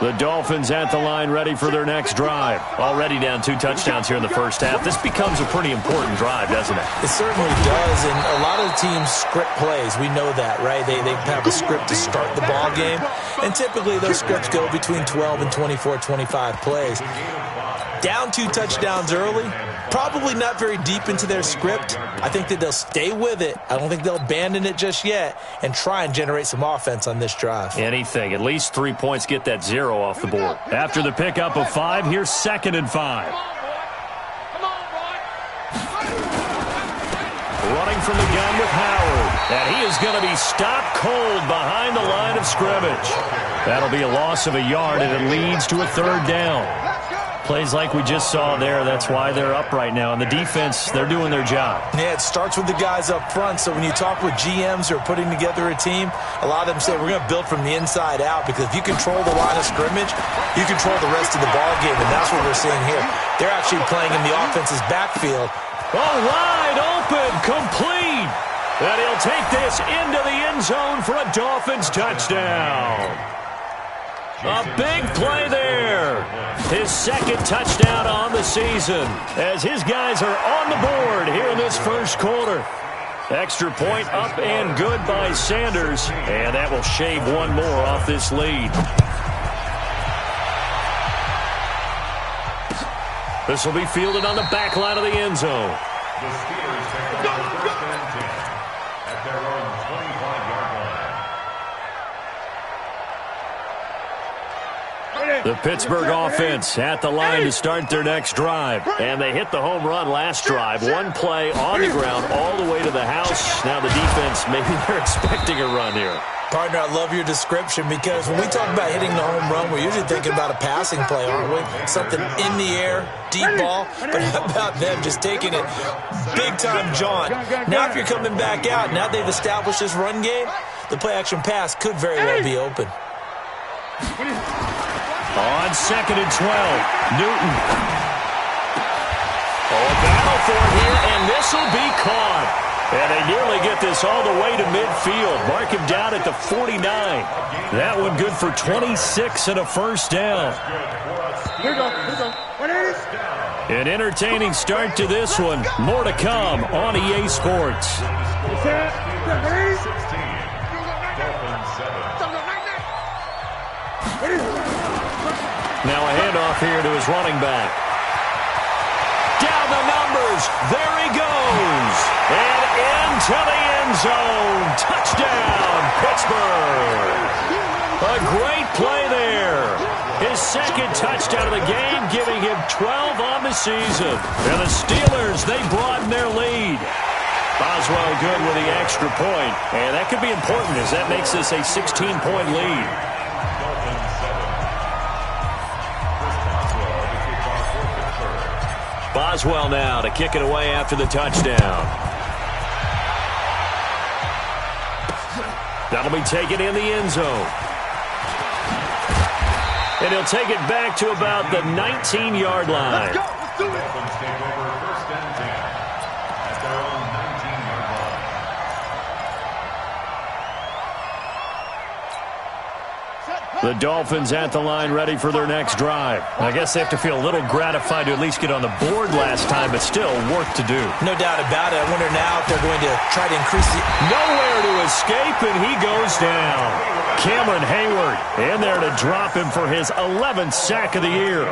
The Dolphins at the line ready for their next drive. Already down 2 touchdowns here in the first half. This becomes a pretty important drive, doesn't it? It certainly does, and a lot of the teams script plays. We know that, right? They have a script to start the ball game, and typically those scripts go between 12 and 24, 25 plays. Down 2 touchdowns early, probably not very deep into their script. I think that they'll stay with it. I don't think they'll abandon it just yet and try and generate some offense on this drive. Anything. At least 3 points, get that 0 off the board. After the pickup of 5, here's 2nd and 5. Running from the gun with Howard. And he is going to be stopped cold behind the line of scrimmage. That'll be a loss of a yard, and it leads to a 3rd down. Plays like we just saw there. That's why they're up right now. And the defense, they're doing their job. Yeah, it starts with the guys up front. So when you talk with GMs who are putting together a team, a lot of them say we're going to build from the inside out, because if you control the line of scrimmage, you control the rest of the ball game, and that's what we're seeing here. They're actually playing in the offense's backfield. Oh, wide open, complete. And he'll take this into the end zone for a Dolphins touchdown. A big play there. His 2nd touchdown on the season as his guys are on the board here in this first quarter. Extra point up and good by Sanders, and that will shave 1 more off this lead. This will be fielded on the back line of the end zone. The Steelers take the first and 10 at their own 25-yard line. The Pittsburgh offense at the line to start their next drive. And they hit the home run last drive. 1 play on the ground all the way to the house. Now the defense, maybe they're expecting a run here. Partner, I love your description, because when we talk about hitting the home run, we're usually thinking about a passing play, aren't we? Something in the air, deep ball. But how about them just taking it big-time jaunt? Now if you're coming back out, now they've established this run game, the play-action pass could very well be open. On 2nd and 12, Newton. Oh, a battle for it here, and this will be caught. And they nearly get this all the way to midfield. Mark him down at the 49. That one good for 26 and a first down. An entertaining start to this one. More to come on EA Sports. Now a handoff here to his running back. Down the numbers. There he goes. And into the end zone. Touchdown, Pittsburgh. A great play there. His 2nd touchdown of the game, giving him 12 on the season. And the Steelers, they broaden their lead. Boswell good with the extra point. And that could be important, as that makes this a 16-point lead. Boswell now to kick it away after the touchdown. That'll be taken in the end zone. And he'll take it back to about the 19-yard line. Let's go. Let's do it. Dolphins take over 1st and 10 at their own 19-yard line. The Dolphins at the line ready for their next drive. I guess they have to feel a little gratified to at least get on the board last time, but still work to do. No doubt about it. I wonder now if they're going to try to increase the... Nowhere to escape, and he goes down. Cameron Hayward in there to drop him for his 11th sack of the year.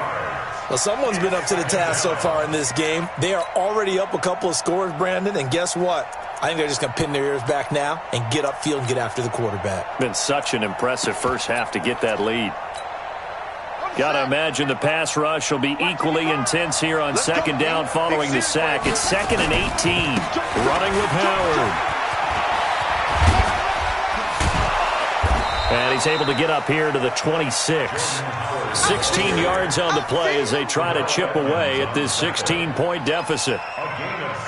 Well, someone's been up to the task so far in this game. They are already up a couple of scores, Brandon, and guess what? I think they're just going to pin their ears back now and get upfield and get after the quarterback. Been such an impressive first half to get that lead. Got to imagine the pass rush will be equally intense here on 2nd down following the sack. It's 2nd and 18. Running with Howard. And he's able to get up here to the 26. 16 yards on the play as they try to chip away at this 16-point deficit.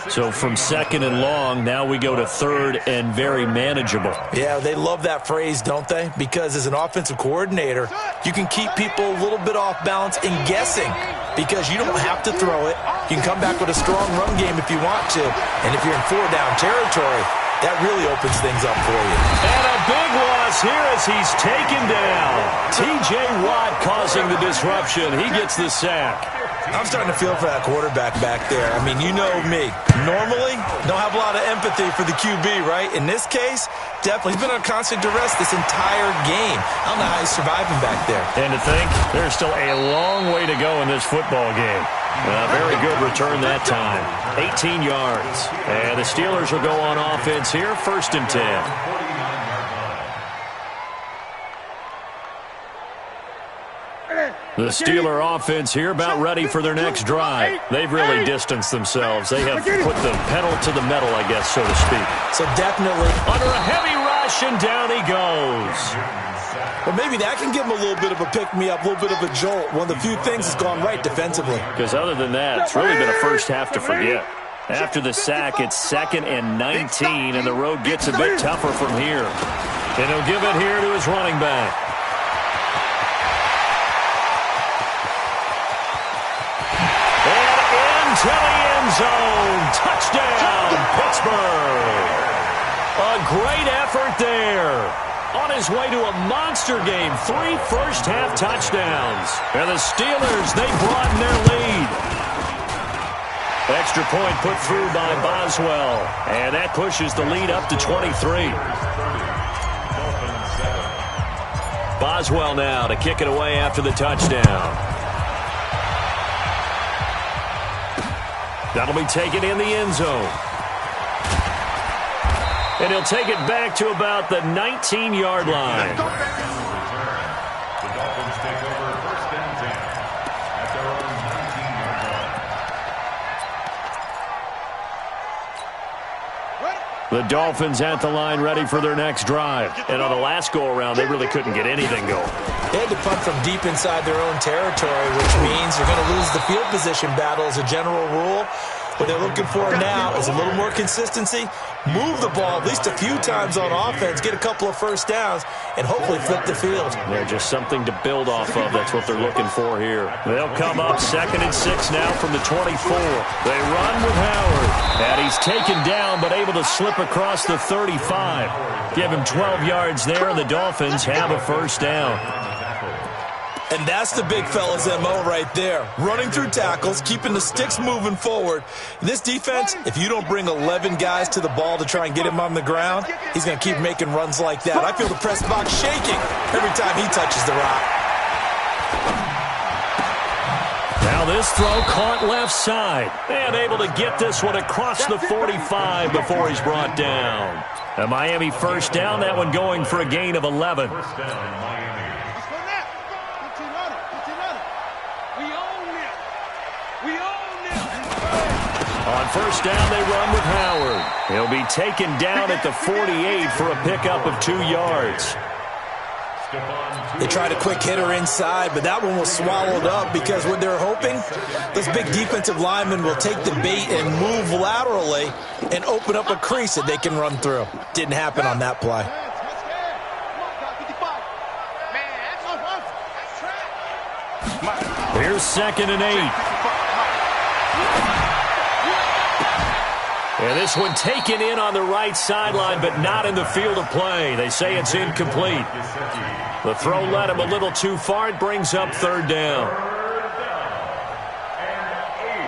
So from 2nd and long, now we go to 3rd and very manageable. Yeah, they love that phrase, don't they? Because as an offensive coordinator, you can keep people a little bit off balance and guessing, because you don't have to throw it. You can come back with a strong run game if you want to. And if you're in 4-down territory, That really opens things up for you. And a big loss here as he's taken down. T.J. Watt causing the disruption. He gets the sack. I'm starting to feel for that quarterback back there. I mean, you know me. Normally, don't have a lot of empathy for the QB, right? In this case, definitely. He's been on constant duress this entire game. I don't know how he's surviving back there. And to think, there's still a long way to go in this football game. Very good return that time. 18 yards. And the Steelers will go on offense here, 1st and 10. The Steeler offense here about ready for their next drive. They've really distanced themselves. They have put the pedal to the metal, I guess, so to speak. So definitely under a heavy rush, and down he goes. Well, maybe that can give him a little bit of a pick-me-up, a little bit of a jolt. One of the few things that's gone right defensively. Because other than that, it's really been a first half to forget. After the sack, it's 2nd and 19, and the road gets a bit tougher from here. And he'll give it here to his running back. To the end zone. Touchdown, Pittsburgh. A great effort there. On his way to a monster game. 3 first-half touchdowns. And the Steelers, they broaden their lead. Extra point put through by Boswell. And that pushes the lead up to 23. Boswell now to kick it away after the touchdown. That'll be taken in the end zone. And he'll take it back to about the 19-yard line. The Dolphins take over 1st and 10 at their own 19-yard line. The Dolphins at the line ready for their next drive. And on the last go-around, they really couldn't get anything going. They had to punt from deep inside their own territory, which means you're going to lose the field position battle as a general rule. What they're looking for now is a little more consistency, move the ball at least a few times on offense, get a couple of first downs, and hopefully flip the field. Yeah, just something to build off of. That's what they're looking for here. They'll come up 2nd and 6 now from the 24. They run with Howard. And he's taken down but able to slip across the 35. Give him 12 yards there, and the Dolphins have a first down. And that's the big fella's MO right there. Running through tackles, keeping the sticks moving forward. This defense, if you don't bring 11 guys to the ball to try and get him on the ground, he's going to keep making runs like that. I feel the press box shaking every time he touches the rock. Now this throw caught left side. And able to get this one across the 45 before he's brought down. A Miami first down, that one going for a gain of 11. First down, Miami. On first down, they run with Howard. He'll be taken down at the 48 for a pickup of 2 yards. They tried a quick hitter inside, but that one was swallowed up because what they're hoping, those big defensive linemen will take the bait and move laterally and open up a crease that they can run through. Didn't happen on that play. Here's 2nd and 8. And this one taken in on the right sideline, but not in the field of play. They say it's incomplete. The throw led him a little too far. It brings up 3rd down.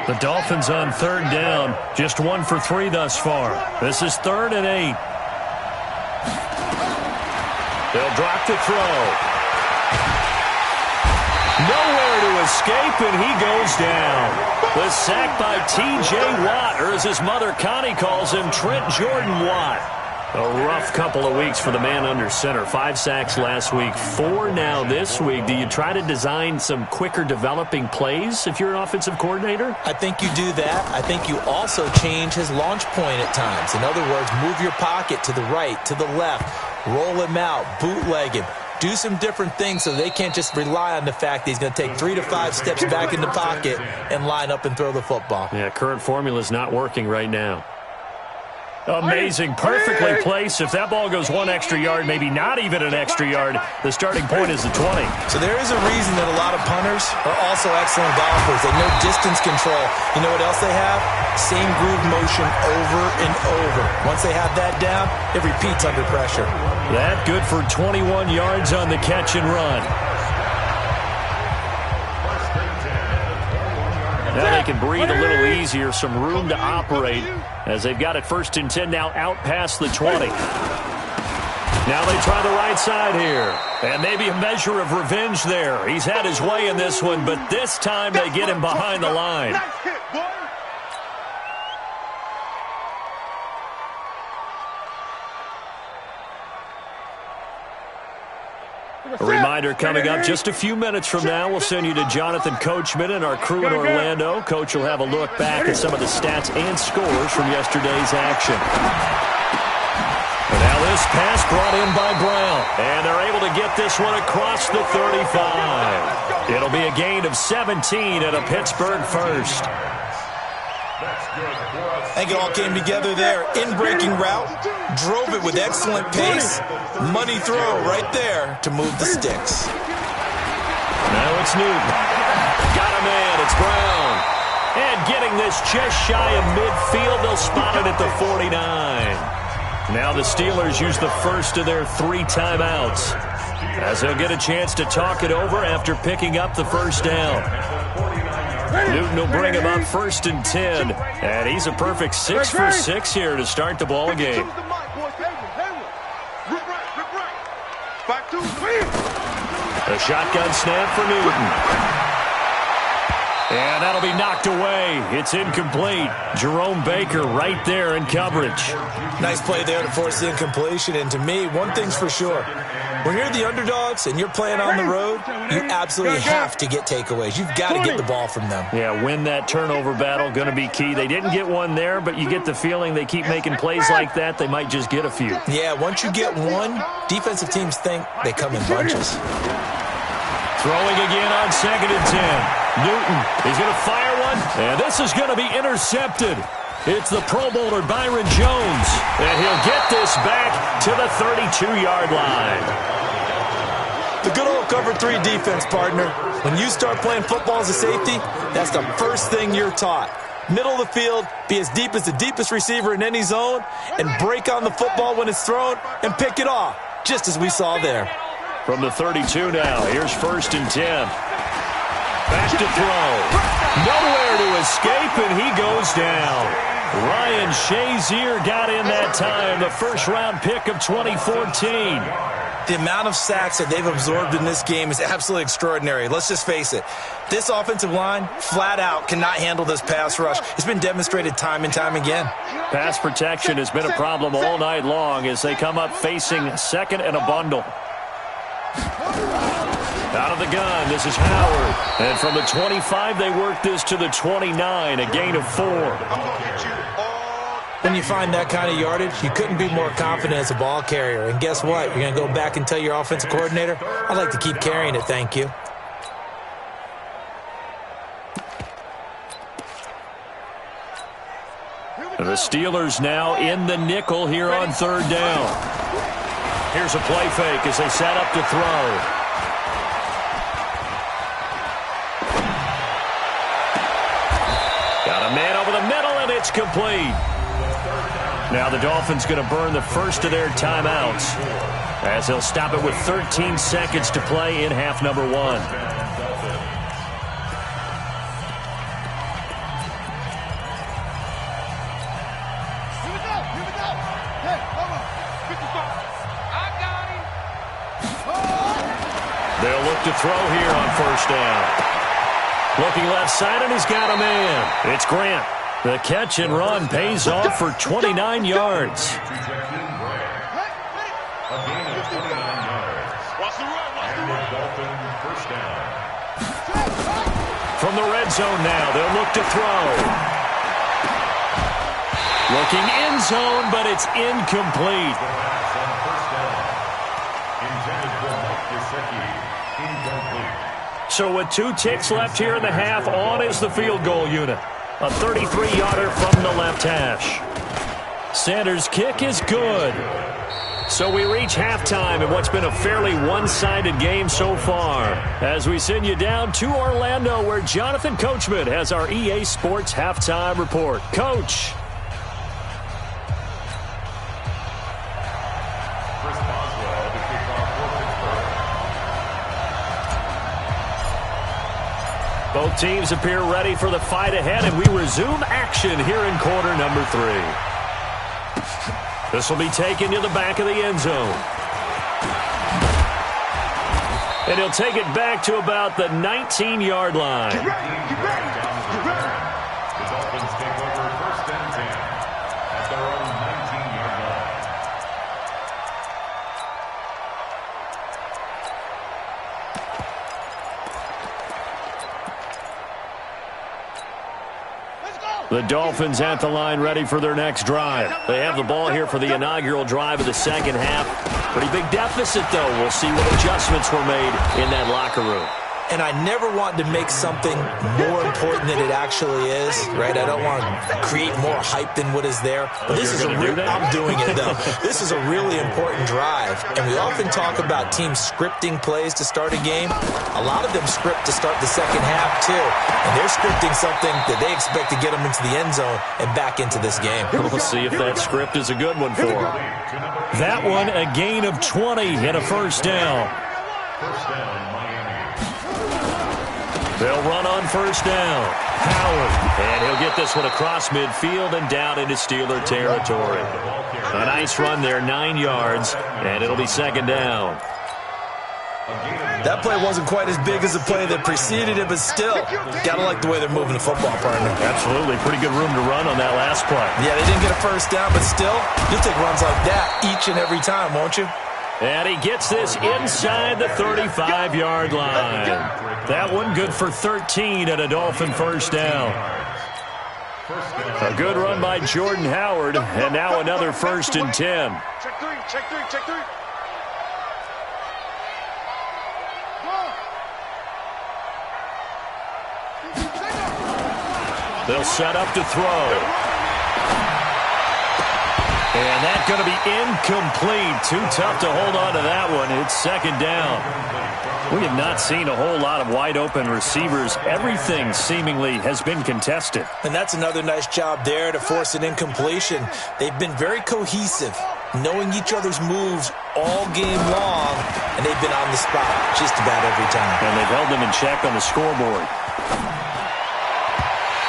The Dolphins on 3rd down. Just 1 for 3 thus far. This is 3rd and 8. They'll drop the throw. Nowhere to escape, and he goes down. The sack by T.J. Watt, or as his mother Connie calls him, Trent Jordan Watt. A rough couple of weeks for the man under center. 5 sacks last week, 4 now this week. Do you try to design some quicker developing plays if you're an offensive coordinator? I think you do that. I think you also change his launch point at times. In other words, move your pocket to the right, to the left, roll him out, bootleg him. Do some different things so they can't just rely on the fact that he's going to take 3 to 5 steps back in the pocket and line up and throw the football. Yeah, current formula is not working right now. Amazing. Perfectly placed. If that ball goes one extra yard, maybe not even an extra yard, the starting point is the 20. So there is a reason that a lot of punters are also excellent golfers. They know distance control. You know what else they have? Same groove motion over and over. Once they have that down, it repeats under pressure. That good for 21 yards on the catch and run. Now they can breathe a little easier, some room to operate as they've got it 1st and 10 now out past the 20. Now they try the right side here. And maybe a measure of revenge there. He's had his way in this one, but this time they get him behind the line. A reminder coming up just a few minutes from now. We'll send you to Jonathan Coachman and our crew in Orlando. Coach will have a look back at some of the stats and scores from yesterday's action. And now this pass brought in by Brown. And they're able to get this one across the 35. It'll be a gain of 17 and a Pittsburgh first. I think it all came together there. In-breaking route, drove it with excellent pace. Money throw right there to move the sticks. Now it's Newton. Got a man. It's Brown. And getting this just shy of midfield. They'll spot it at the 49. Now the Steelers use the first of their 3 timeouts, as they'll get a chance to talk it over after picking up the first down. Newton will bring him up 1st and 10, and he's a perfect 6 for 6 here to start the ball game. A shotgun snap for Newton. And that'll be knocked away. It's incomplete. Jerome Baker right there in coverage. Nice play there to force the incompletion. And to me, one thing's for sure. When you're the underdogs and you're playing on the road, you absolutely have to get takeaways. You've got to get the ball from them. Yeah, win that turnover battle, going to be key. They didn't get one there, but you get the feeling they keep making plays like that, they might just get a few. Yeah, once you get one, defensive teams think they come in bunches. Throwing again on 2nd and 10. Newton, he's going to fire one, and this is going to be intercepted. It's the Pro Bowler Byron Jones, and he'll get this back to the 32-yard line. The good old cover 3 defense, partner. When you start playing football as a safety, that's the first thing you're taught. Middle of the field, be as deep as the deepest receiver in any zone, and break on the football when it's thrown and pick it off, just as we saw there. From the 32 now, here's 1st and 10. Back to throw. Nowhere to escape, and he goes down. Ryan Shazier got in that time, the first-round pick of 2014. The amount of sacks that they've absorbed in this game is absolutely extraordinary. Let's just face it. This offensive line, flat out, cannot handle this pass rush. It's been demonstrated time and time again. Pass protection has been a problem all night long as they come up facing 2nd and a bundle. Out of the gun, this is Howard. And from the 25, they work this to the 29, a gain of 4. When you find that kind of yardage, you couldn't be more confident as a ball carrier. And guess what? You're going to go back and tell your offensive coordinator, I'd like to keep carrying it, thank you. The Steelers now in the nickel here on 3rd down. Here's a play fake as they set up to throw. Got a man over the middle, and it's complete. Now the Dolphins going to burn the first of their timeouts as they'll stop it with 13 seconds to play in half number 1. They'll look to throw here on 1st down. Looking left side, and he's got a man. It's Grant. The catch and run pays off for 29 yards. From the red zone now, they'll look to throw. Looking end zone, but it's incomplete. So with 2 ticks left here in the half, on is the field goal unit. A 33-yarder from the left hash. Sanders' kick is good. So we reach halftime in what's been a fairly one-sided game so far, as we send you down to Orlando, where Jonathan Coachman has our EA Sports halftime report. Coach. Both teams appear ready for the fight ahead, and we resume action here in quarter number 3. This will be taken to the back of the end zone. And he'll take it back to about the 19-yard line. Get ready. The Dolphins take over 1st and 10 at their own 19-yard line. The Dolphins at the line, ready for their next drive. They have the ball here for the inaugural drive of the second half. Pretty big deficit, though. We'll see what adjustments were made in that locker room. And I never want to make something more important than it actually is, right? I don't want to create more hype than what is there. But this is I'm doing it, though. This is a really important drive. And we often talk about teams scripting plays to start a game. A lot of them script to start the second half, too. And they're scripting something that they expect to get them into the end zone and back into this game. We'll see if that script is a good one for them. That one, a gain of 20 and a first down. First down, Miami. They'll run on first down. Howard. And he'll get this one across midfield and down into Steeler territory. A nice run there, 9 yards, and it'll be second down. That play wasn't quite as big as the play that preceded it, but still, gotta like the way they're moving the football, partner. Absolutely. Pretty good room to run on that last play. Yeah, they didn't get a first down, but still, you'll take runs like that each and every time, won't you? And he gets this inside the 35-yard line. That one good for 13 at a Dolphin first down. A good run by Jordan Howard, and now another 1st and 10. Check three. They'll set up to throw. And that's going to be incomplete. Too tough to hold on to that one. It's second down. We have not seen a whole lot of wide-open receivers. Everything seemingly has been contested. And that's another nice job there to force an incompletion. They've been very cohesive, knowing each other's moves all game long, and they've been on the spot just about every time. And they've held them in check on the scoreboard.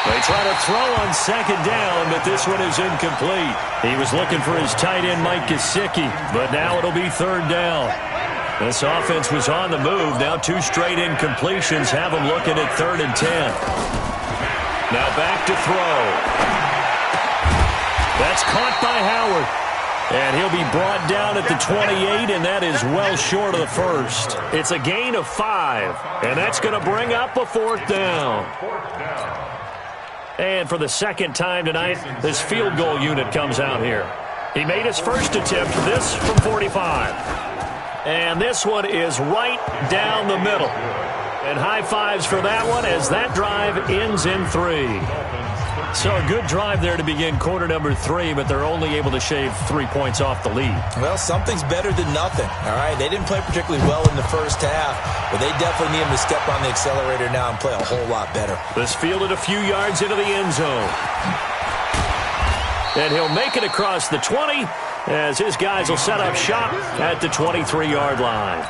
They try to throw on second down, but this one is incomplete. He was looking for his tight end, Mike Gesicki, but now it'll be third down. This offense was on the move. Now 2 straight incompletions have them looking at 3rd and 10. Now back to throw. That's caught by Howard. And he'll be brought down at the 28, and that is well short of the first. It's a gain of 5, and that's going to bring up a 4th down. And for the second time tonight, this field goal unit comes out here. He made his first attempt, this from 45. And this one is right down the middle. And high fives for that one as that drive ends in 3. So a good drive there to begin quarter number 3, but they're only able to shave 3 points off the lead. Well, something's better than nothing, all right? They didn't play particularly well in the first half, but they definitely need him to step on the accelerator now and play a whole lot better. This fielded a few yards into the end zone. And he'll make it across the 20 as his guys will set up shop at the 23-yard line.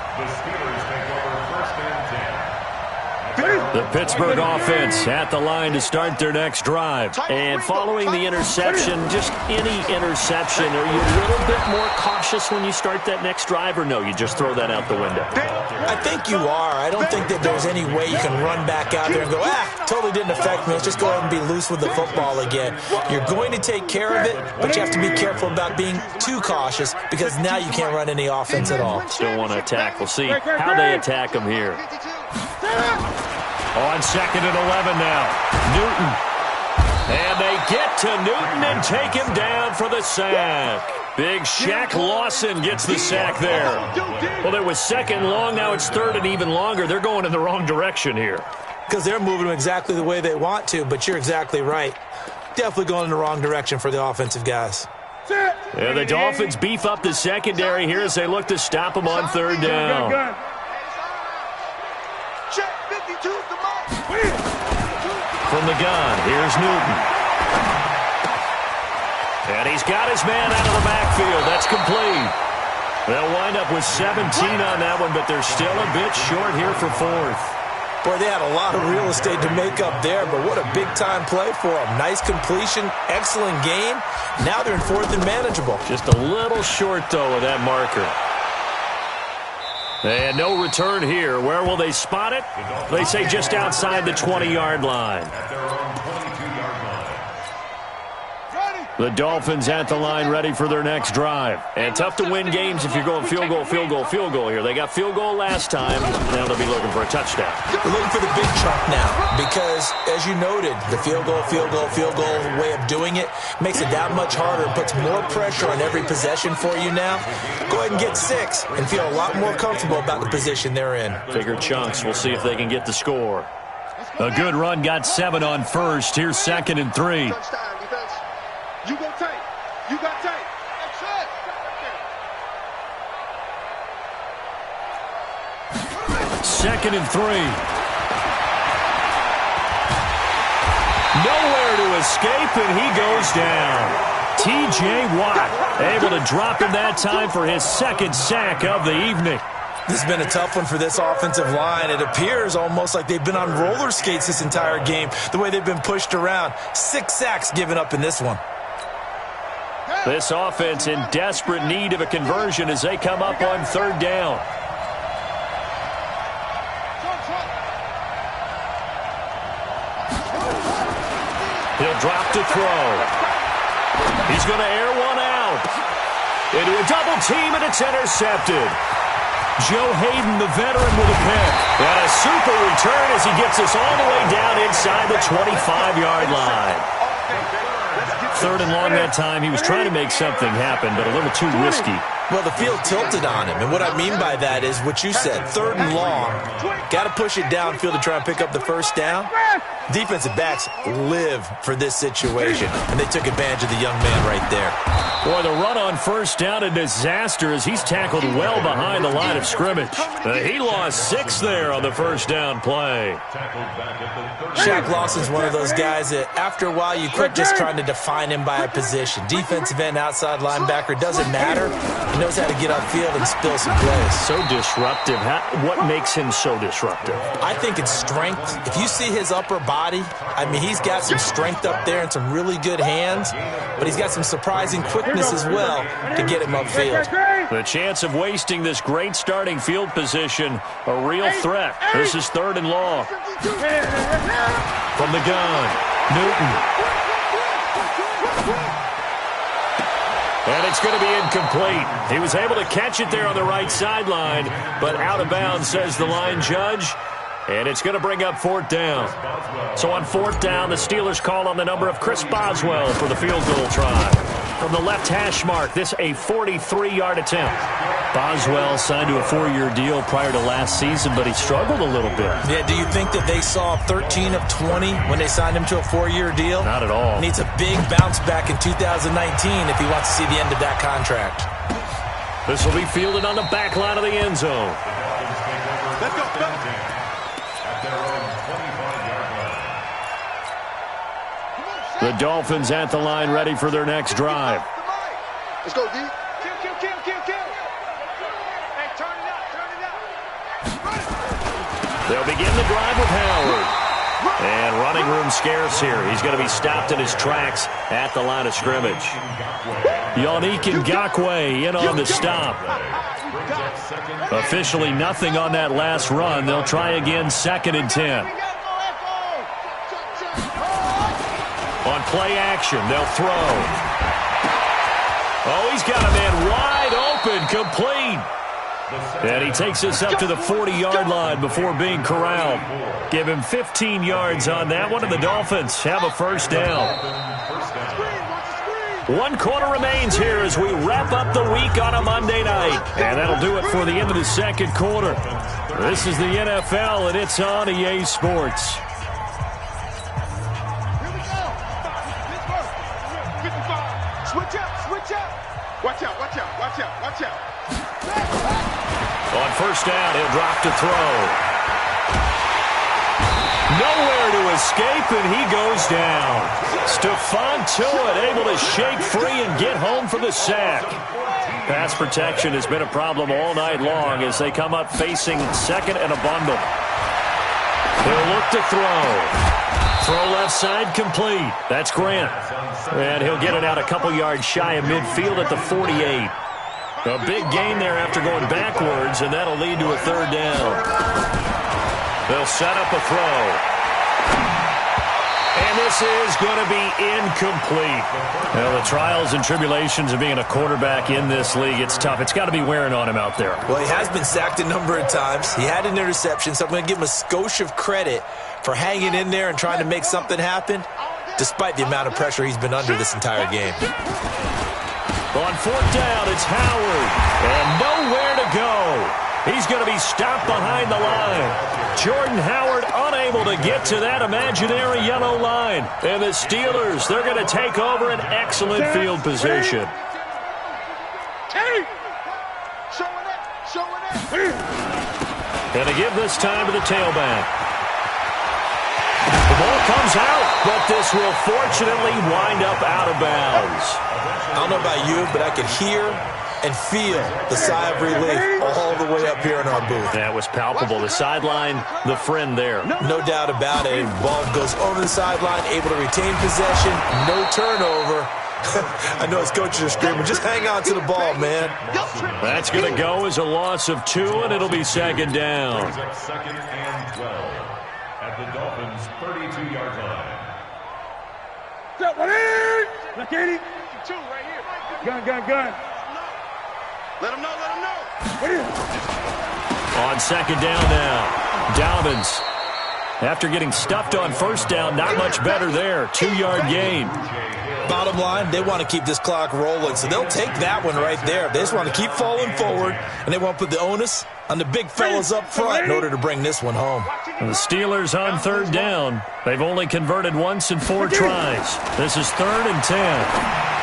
The Pittsburgh offense at the line to start their next drive. And following the interception, just any interception, are you a little bit more cautious when you start that next drive, or no, you just throw that out the window? I think you are. I don't think that there's any way you can run back out there and go, totally didn't affect me. Let's just go ahead and be loose with the football again. You're going to take care of it, but you have to be careful about being too cautious because now you can't run any offense at all. Still want to attack. We'll see how they attack them here. On 2nd and 11 now. Newton. And they get to Newton and take him down for the sack. Big Shaq Lawson gets the sack there. Well, it was 2nd long. Now it's 3rd and even longer. They're going in the wrong direction here. Because they're moving them exactly the way they want to, but you're exactly right. Definitely going in the wrong direction for the offensive guys. And the Dolphins beef up the secondary here as they look to stop them on third down. From the gun, here's Newton. And he's got his man out of the backfield. That's complete. They'll wind up with 17 on that one, but they're still a bit short here for fourth. Boy, they had a lot of real estate to make up there, but what a big-time play for them. Nice completion, excellent game. Now they're in fourth and manageable. Just a little short, though, of that marker. And no return here. Where will they spot it? They say just outside the 20-yard line. The Dolphins at the line ready for their next drive. And tough to win games if you're going field goal, field goal, field goal here. They got field goal last time. Now they'll be looking for a touchdown. They're looking for the big chunk now because, as you noted, the field goal way of doing it makes it that much harder and puts more pressure on every possession for you now. Go ahead and get 6 and feel a lot more comfortable about the position they're in. Bigger chunks. We'll see if they can get the score. A good run got 7 on first. Here's 2nd and 3. You go tight. You got tight. That's it. 2nd and 3. Nowhere to escape, and he goes down. T.J. Watt able to drop him that time for his 2nd sack of the evening. This has been a tough one for this offensive line. It appears almost like they've been on roller skates this entire game, the way they've been pushed around. 6 sacks given up in this one. This offense in desperate need of a conversion as they come up on third down. He'll drop to throw. He's going to air one out. Into a double team, and it's intercepted. Joe Hayden, the veteran, with a pick. And a super return as he gets us all the way down inside the 25-yard line. 3rd and long that time. He was trying to make something happen, but a little too risky. Well, the field tilted on him, and what I mean by that is what you said, 3rd and long. Got to push it downfield to try and pick up the first down. Defensive backs live for this situation, and they took advantage of the young man right there. Boy, the run on first down, a disaster as he's tackled well behind the line of scrimmage. He lost 6 there on the first down play. Shaq Lawson's one of those guys that after a while you quit just trying to define him by a position. Defensive end, outside linebacker, doesn't matter. He knows how to get upfield and spill some plays. So disruptive. What makes him so disruptive? I think it's strength. If you see his upper body, I mean, he's got some strength up there and some really good hands, but he's got some surprising quickness as well to get him upfield. The chance of wasting this great starting field position, a real threat. This is 3rd and long. From the gun, Newton. And it's going to be incomplete. He was able to catch it there on the right sideline, but out of bounds, says the line judge. And it's going to bring up 4th down. So on 4th down, the Steelers call on the number of Chris Boswell for the field goal try. From the left hash mark, this a 43-yard attempt. Boswell signed to a 4-year deal prior to last season, but he struggled a little bit. Yeah, do you think that they saw 13 of 20 when they signed him to a 4-year deal? Not at all. Needs a big bounce back in 2019 if he wants to see the end of that contract. This will be fielded on the back line of the end zone. Let's go. The Dolphins at the line ready for their next drive. Let's go, D. Kill. Hey, turn it up. They'll begin the drive with Howard. And running room scarce here. He's going to be stopped in his tracks at the line of scrimmage. Yannick Ngakoue in on the stop. Officially nothing on that last run. They'll try again 2nd and 10. On play action, they'll throw. Oh, he's got a man wide open, complete. And he takes us up to the 40-yard line before being corralled. Give him 15 yards on that one, and the Dolphins have a first down. 1 quarter remains here as we wrap up the week on a Monday night. And that'll do it for the end of the 2nd quarter. This is the NFL, and it's on EA Sports. Switch up. Watch out, watch out, watch out, watch out. On first down, he'll drop to throw. Nowhere to escape, and he goes down. Stephon Tuitt able to shake free and get home for the sack. Pass protection has been a problem all night long as they come up facing second and a bundle. He'll look to throw. Throw left side complete. That's Grant. And he'll get it out a couple yards shy of midfield at the 48. A big gain there after going backwards, and that'll lead to a third down. They'll set up a throw. And this is going to be incomplete. Well, the trials and tribulations of being a quarterback in this league, it's tough. It's got to be wearing on him out there. Well, he has been sacked a number of times. He had an interception, so I'm going to give him a skosh of credit for hanging in there and trying to make something happen, despite the amount of pressure he's been under this entire game. On fourth down, it's Howard, and nowhere to go. He's going to be stopped behind the line. Jordan Howard unable to get to that imaginary yellow line. And the Steelers, they're going to take over an excellent field position. And to give this time to the tailback. The ball comes out, but this will fortunately wind up out of bounds. I don't know about you, but I could hear and feel the sigh of relief all the way up here in our booth. That was palpable. The sideline, the friend there. No doubt about it. Ball goes over the sideline, able to retain possession, no turnover. I know his coaches are screaming, just hang on to the ball, man. That's going to go as a loss of 2, and it'll be second down. Second and 12 at the Dolphins' 32-yard line. Look at him. 2 right here. Gun. Let him know. On second down now, Dobbins. After getting stuffed on first down, not much better there. 2-yard gain. Bottom line, they want to keep this clock rolling, so they'll take that one right there. They just want to keep falling forward, and they want to put the onus on the big fellas up front in order to bring this one home. And the Steelers on third down. They've only converted once in 4 tries. This is 3rd and 10.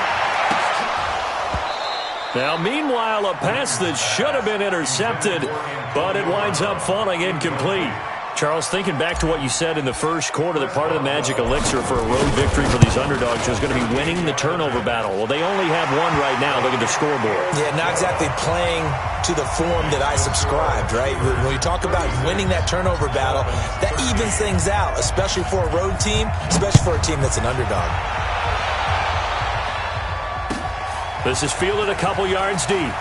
Now, meanwhile, a pass that should have been intercepted, but it winds up falling incomplete. Charles, thinking back to what you said in the first quarter, that part of the magic elixir for a road victory for these underdogs was going to be winning the turnover battle. Well, they only have one right now. Look at the scoreboard. Yeah, not exactly playing to the form that I subscribed, right? When you talk about winning that turnover battle, that evens things out, especially for a road team, especially for a team that's an underdog. This is fielded a couple yards deep.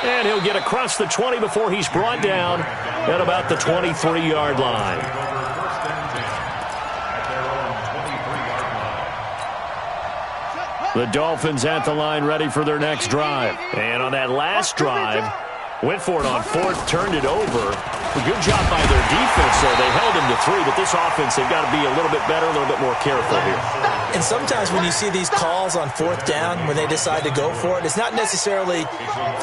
And he'll get across the 20 before he's brought down at about the 23-yard line. The Dolphins at the line ready for their next drive. And on that last drive, went for it on 4th, turned it over. A good job by their defense, though. They held him to 3, but this offense, they've got to be a little bit better, a little bit more careful here. And sometimes when you see these calls on 4th down, when they decide to go for it, it's not necessarily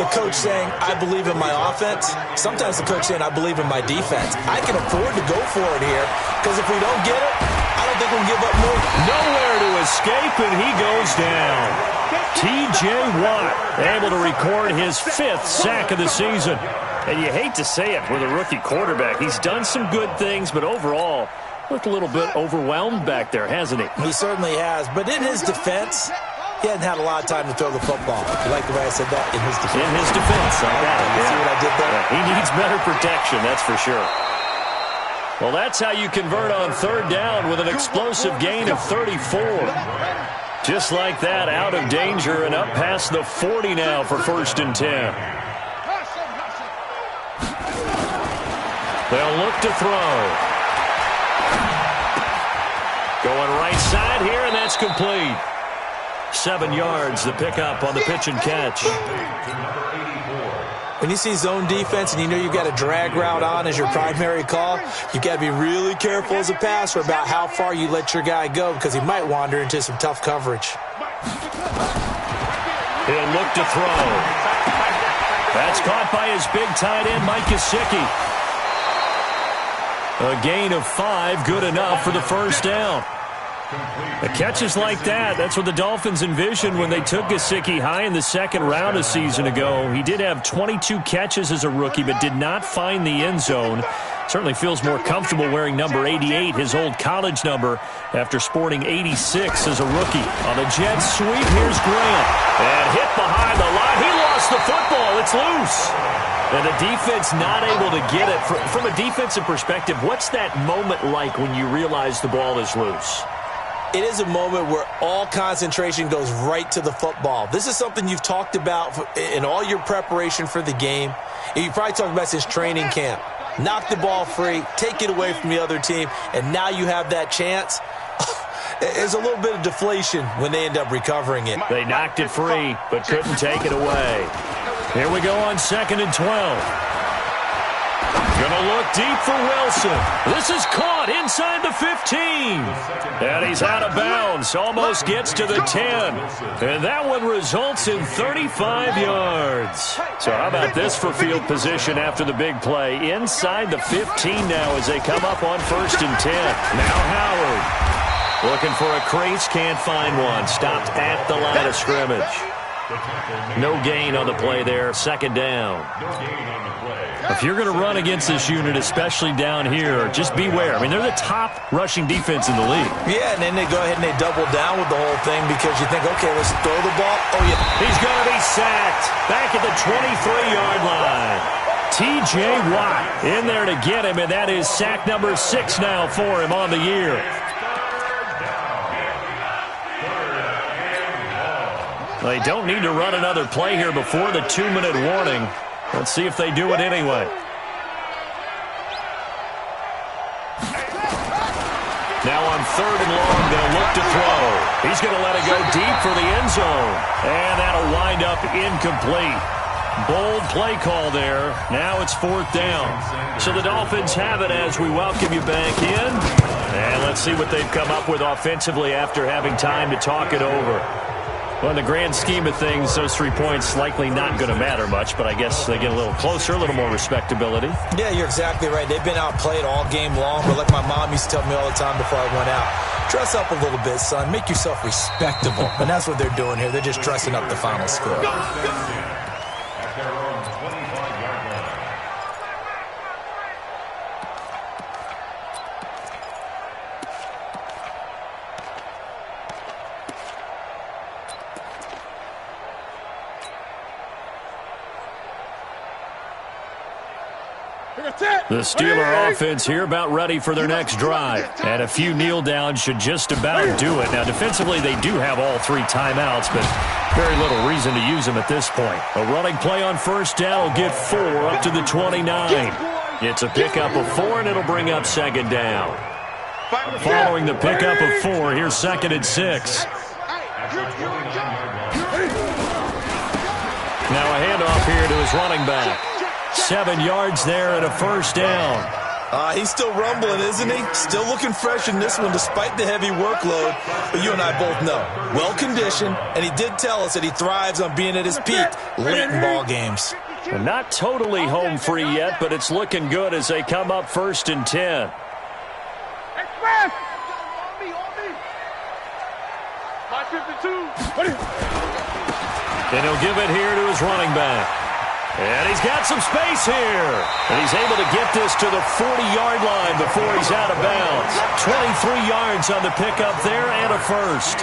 the coach saying, I believe in my offense. Sometimes the coach saying, I believe in my defense. I can afford to go for it here, because if we don't get it, I don't think we'll give up more. Nowhere to escape, and he goes down. T.J. Watt able to record his 5th sack of the season. And you hate to say it with a rookie quarterback. He's done some good things, but overall, looked a little bit overwhelmed back there, hasn't he? He certainly has. But in his defense, he hasn't had a lot of time to throw the football. You like the way I said that? In his defense. In his defense. I got it. You see what I did there? Yeah, he needs better protection, that's for sure. Well, that's how you convert on 3rd down with an explosive gain of 34. Just like that, out of danger and up past the 40 now for 1st and 10. They'll look to throw. Going right side here, and that's complete. 7 yards, the pickup on the pitch and catch. When you see zone defense and you know you've got a drag route on as your primary call, you've got to be really careful as a passer about how far you let your guy go, because he might wander into some tough coverage. He'll look to throw. That's caught by his big tight end, Mike Gesicki. A gain of 5, good enough for the first down. Catches like that, that's what the Dolphins envisioned when they took Gesicki high in the second round a season ago. He did have 22 catches as a rookie, but did not find the end zone. Certainly feels more comfortable wearing number 88, his old college number, after sporting 86 as a rookie. On the Jets sweep, here's Grant. And hit behind the line. He lost the football. It's loose. And the defense not able to get it. From a defensive perspective, what's that moment like when you realize the ball is loose? It is a moment where all concentration goes right to the football. This is something you've talked about in all your preparation for the game. You probably talked about since training camp. Knock the ball free, take it away from the other team, and now you have that chance. There's a little bit of deflation when they end up recovering it. They knocked it free, but couldn't take it away. Here we go on 2nd and 12. Gonna look deep for Wilson. This is caught inside the 15. And he's out of bounds. Almost gets to the 10. And that one results in 35 yards. So how about this for field position after the big play? Inside the 15 now as they come up on 1st and 10. Now Howard. Looking for a crease, can't find one. Stopped at the line of scrimmage. No gain on the play there. 2nd down. If you're going to run against this unit, especially down here, just beware. I mean, they're the top rushing defense in the league. Yeah, and then they go ahead and they double down with the whole thing because you think, okay, let's throw the ball. Oh, yeah. He's going to be sacked back at the 23-yard line. T.J. Watt in there to get him, and that is sack number 6 now for him on the year. They don't need to run another play here before the 2-minute warning. Let's see if they do it anyway. Now on 3rd and long, they'll look to throw. He's going to let it go deep for the end zone. And that'll wind up incomplete. Bold play call there. Now it's 4th down. So the Dolphins have it as we welcome you back in. And let's see what they've come up with offensively after having time to talk it over. Well, in the grand scheme of things, those 3 points likely not going to matter much, but I guess they get a little closer, a little more respectability. Yeah, you're exactly right. They've been outplayed all game long, but like my mom used to tell me all the time before I went out, dress up a little bit, son. Make yourself respectable. And that's what they're doing here. They're just dressing up the final score. At their own 25-yard line. The Steeler offense here about ready for their next drive. And a few kneel downs should just about do it. Now, defensively, they do have all 3 timeouts, but very little reason to use them at this point. A running play on 1st down will get 4 up to the 29. It's a pickup of 4, and it'll bring up 2nd down. Following the pickup of 4, here's 2nd and 6. Now a handoff here to his running back. 7 yards there and a 1st down. He's still rumbling, isn't he? Still looking fresh in this one despite the heavy workload. But you and I both know, well-conditioned, and he did tell us that he thrives on being at his peak late in ball games. And not totally home free yet, but it's looking good as they come up 1st and 10. And he'll give it here to his running back. And he's got some space here. And he's able to get this to the 40-yard line before he's out of bounds. 23 yards on the pickup there and a 1st.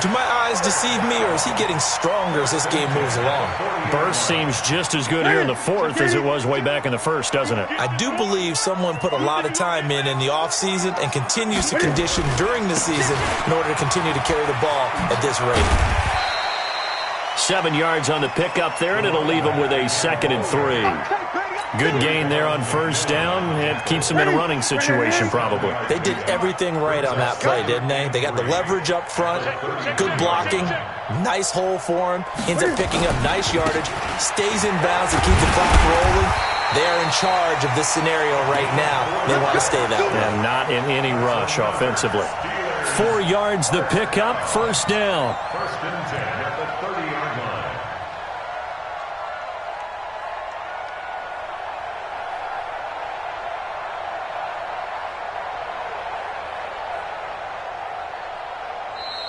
Do my eyes deceive me, or is he getting stronger as this game moves along? Burst seems just as good here in the 4th as it was way back in the 1st, doesn't it? I do believe someone put a lot of time in the offseason and continues to condition during the season in order to continue to carry the ball at this rate. 7 yards on the pickup there, and it'll leave him with a 2nd and 3. Good gain there on 1st down. It keeps him in a running situation, probably. They did everything right on that play, didn't they? They got the leverage up front, good blocking, nice hole for him, ends up picking up nice yardage, stays in bounds and keeps the clock rolling. They are in charge of this scenario right now. They want to stay that way. And not in any rush offensively. 4 yards the pickup, 1st down. 1st and 10 at the 30-yard line.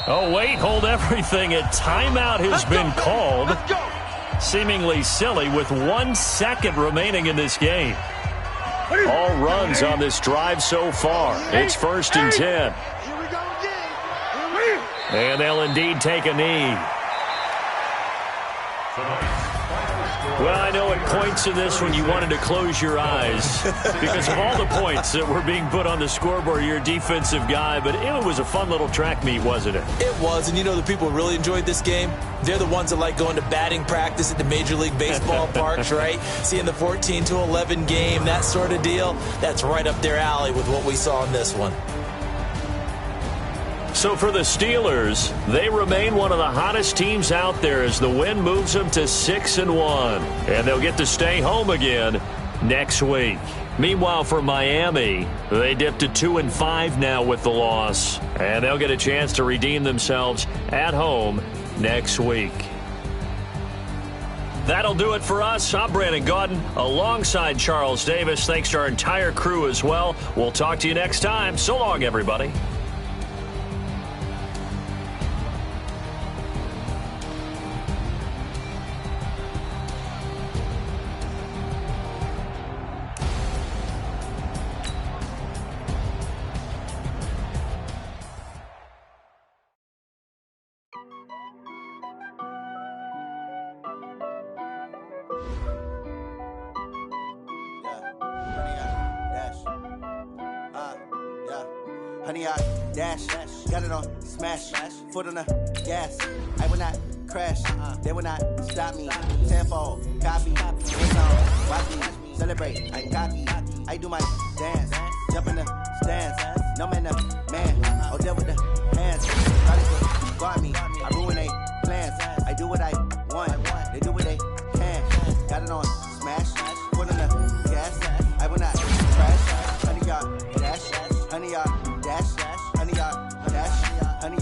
Oh, wait, hold everything. A timeout has been called. Seemingly silly with 1 second remaining in this game. All runs on this drive so far. It's 1st and 10. And they'll indeed take a knee. Well, I know at points in this when you wanted to close your eyes because of all the points that were being put on the scoreboard. You're a defensive guy, but it was a fun little track meet, wasn't it? It was, and you know the people who really enjoyed this game? They're the ones that like going to batting practice at the Major League Baseball parks, right? Seeing the 14-11 game, that sort of deal. That's right up their alley with what we saw in this one. So for the Steelers, they remain one of the hottest teams out there as the win moves them to 6-1. And they'll get to stay home again next week. Meanwhile, for Miami, they dipped to 2-5 now with the loss. And they'll get a chance to redeem themselves at home next week. That'll do it for us. I'm Brandon Gaudin alongside Charles Davis. Thanks to our entire crew as well. We'll talk to you next time. So long, everybody. Honey, I dash, got it on smash, foot on the gas. I will not crash, they will not stop me. Tenfold, copy, it's on, watch me, celebrate, I copy. I do my dance, jump in the stands, no man, oh, there with the hands. Try to guard me, I ruin they plans. I do what I want, they do what they can. Got it on smash, foot on the gas. I will not crash, honey, y'all dash, honey, y'all. Honey,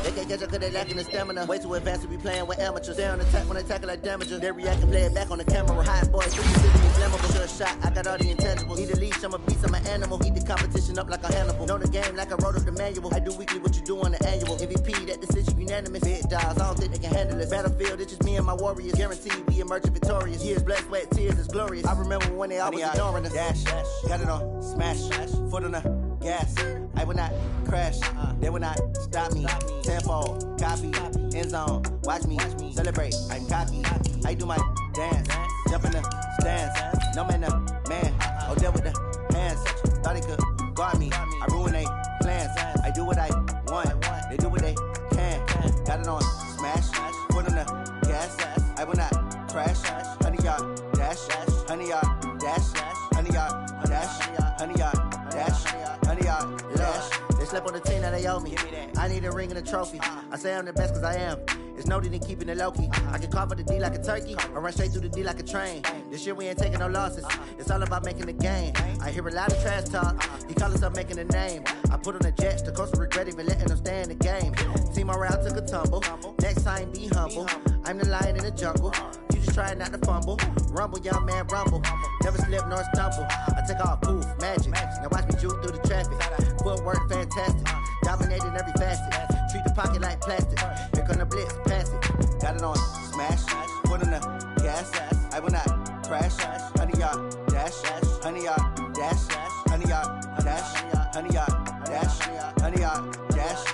they can't catch up cause they lacking the stamina. Way too advanced to be playing with amateurs. They on attack when they tackle like damager. They react and play it back on the camera. Hot boys, 50 city, flammable. Sure shot, I got all the intangibles. Need a leash, I'm a beast, I'm an animal. Eat the competition up like a Hannibal. Know the game like I wrote up the manual. I do weekly what you do on the annual. MVP, that decision unanimous. Big dogs, I don't think they can handle it. Battlefield, it's just me and my warriors. Guaranteed we emerging victorious. Years, blood, sweat, tears, it's glorious. I remember when they always ignoring us. Dash, got it on smash, foot on the gas. I will not crash, they will not stop me. Tenfold, copy, end zone, watch me, celebrate, I copy. I do my dance, jump in the stands, no man, oh, there with the hands. Thought he could guard me, I ruin they plans. I do what I want, they do what they can. Got it on smash, foot on the gas. I will not crash, honey, y'all dash, honey, y'all dash, honey, y'all dash, honey, y'all dash, honey, y'all dash. They slept on the team that they owe me. I need a ring and a trophy. I say I'm the best cause I am. It's no need in keeping it low-key. I can carve up the D like a turkey or run straight through the D like a train. This year we ain't taking no losses. It's all about making the game. I hear a lot of trash talk. He call himself making a name. I put on the Jets. The coach will regret even letting them stay in the game. Team morale took a tumble. Next time be humble. I'm the lion in the jungle. You just try not to fumble. Rumble, young man, rumble. Never slip nor stumble. I take off, poof, magic. Now watch me juke through the traffic. Footwork fantastic. Dominating every facet. Treat the pocket like plastic. Here come the blitz, pass it. Got it on smash. Foot on the gas. I will not crash. Honey, y'all dash. Honey, y'all dash. Honey, y'all dash. Honey, y'all dash. Honey, y'all dash.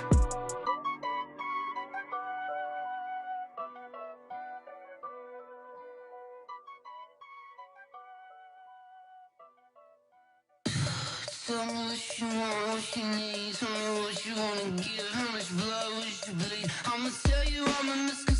Tell me what you want, what you need. Tell me what you wanna give. How much blood would you bleed? I'ma tell you I'm a